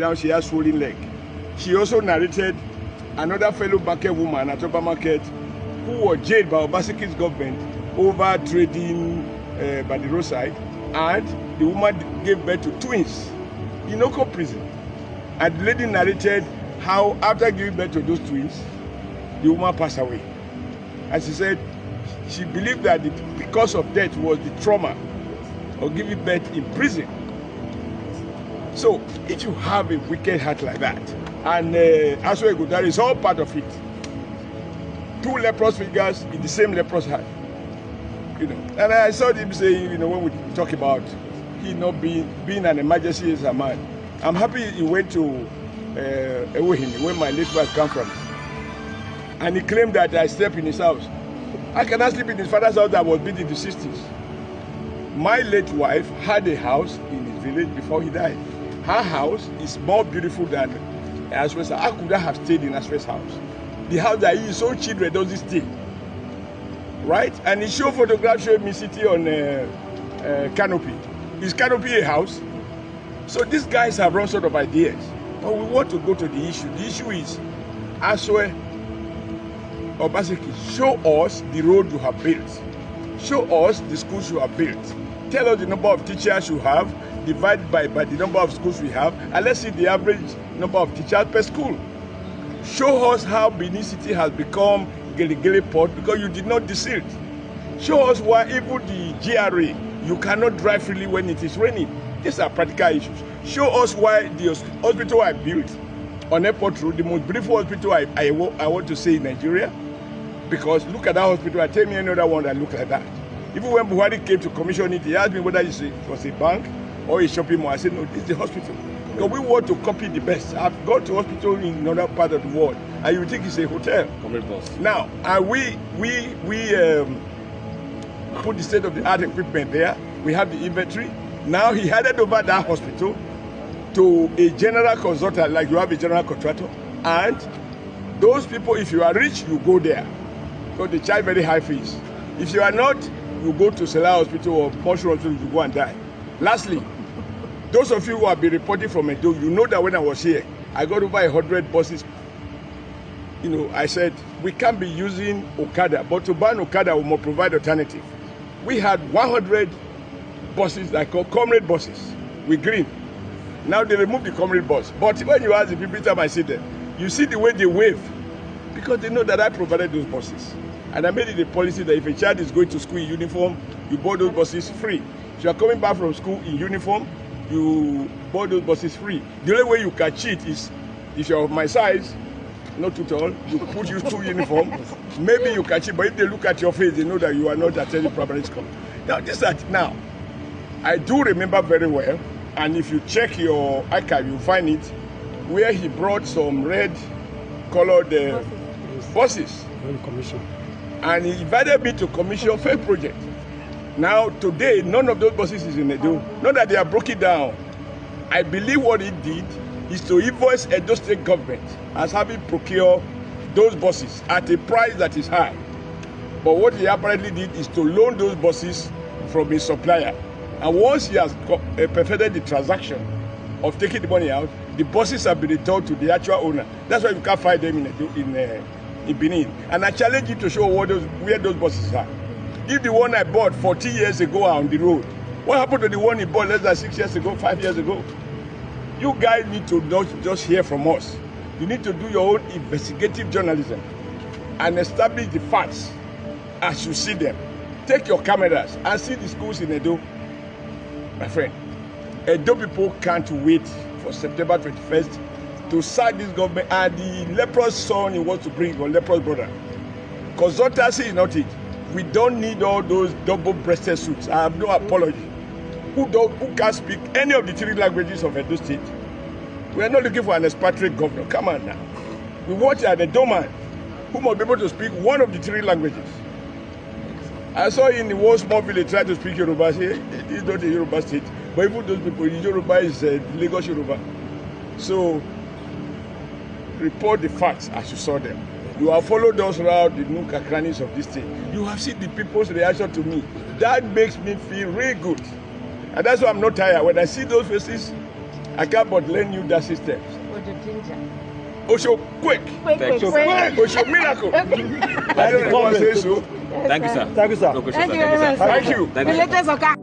Now she has swollen leg. She also narrated another fellow market woman at Upper Market who was jailed by Obaseki's government over trading by the roadside, and the woman gave birth to twins in Oko prison. And the lady narrated how after giving birth to those twins, the woman passed away. And she said she believed that the cause of death was the trauma of giving birth in prison. So if you have a wicked heart like that, and that is all part of it. Two leprous figures in the same leprous heart. And I saw him saying, when we talk about he not being an emergency as a man, I'm happy he went to Ewohimi, where my late wife come from. And he claimed that I slept in his house. I cannot sleep in his father's house that was built in the 60s. My late wife had a house in his village before he died. Her house is more beautiful than Aswe's house. I could have stayed in Aswe's house. The house that his own children doesn't stay. Right? And he showed photographs showing me sitting on Canopy. Is Canopy a house? So these guys have run sort of ideas. But we want to go to the issue. The issue is, Aswe, Obaseki, show us the road you have built. Show us the schools you have built. Tell us the number of teachers you have, divided by the number of schools we have, and let's see the average number of teachers per school. Show us how Benin City has become Gelegele Port because you did not desil. Show us why even the GRA, you cannot drive freely when it is raining. These are practical issues. Show us why the hospital I built on Airport Road, the most beautiful hospital I want to say in Nigeria, because look at that hospital, tell me any other one that look like that. Even when Buhari came to commission it, he asked me whether it was a bank or a shopping mall. I said, no, this is the hospital. Because we want to copy the best. I've gone to hospital in another part of the world, and you think it's a hotel. Now, we put the state-of-the-art equipment there. We have the inventory. Now he handed over that hospital to a general consultant, like you have a general contractor. And those people, if you are rich, you go there. Because they charge very high fees. If you are not, you go to Sela Hospital or Moshua Hospital, you go and die. Lastly, those of you who have been reporting from Edo, you know that when I was here, I got over 100 buses. I said, we can't be using Okada, but to ban Okada, we must provide alternative. We had 100 buses that called comrade buses with green. Now they removed the comrade bus. But when you ask the people, every time I see them, you see the way they wave, because they know that I provided those buses. And I made it a policy that if a child is going to school in uniform, you board those buses free. If you are coming back from school in uniform, you board those buses free. The only way you can cheat is, if you're of my size, not too tall, you put you school uniform, maybe you can cheat, but if they look at your face, they know that you are not attending primary school. Now, I do remember very well, and if you check your archive, you'll find it, where he brought some red-colored buses. And he invited me to commission failed project. Now, today, none of those buses is in Edo. Not that they are broken down. I believe what he did is to invoice Edo State government as having procured those buses at a price that is high. But what he apparently did is to loan those buses from his supplier. And once he has perfected the transaction of taking the money out, the buses have been returned to the actual owner. That's why you can't find them in Benin. And I challenge you to show where those buses are. If the one I bought 40 years ago are on the road, what happened to the one he bought less than 6 years ago, 5 years ago? You guys need to not just hear from us. You need to do your own investigative journalism and establish the facts as you see them. Take your cameras and see the schools in Edo. My friend, Edo people can't wait for September 21st to sack this government and the leprous son he wants to bring, or leprous brother. Consultancy is not it. We don't need all those double-breasted suits. I have no apology. Who can't speak any of the 3 languages of Edo State? We are not looking for an expatriate governor. Come on now. We want an Edo man who must be able to speak one of the 3 languages. I saw in the one small village trying to speak Yoruba. Say, it is not a Yoruba state. But even those people, Yoruba is Lagos Yoruba. So, report the facts as you saw them. You have followed us around the nook and crannies of this thing. You have seen the people's reaction to me. That makes me feel really good. And that's why I'm not tired. When I see those faces, I can't but lend you that system. With the ginger. Osho, quick. Quick. Osho, miracle. I don't know what to say so. Thank you, sir. Thank you, sir. Thank you very much. Thank you. The latest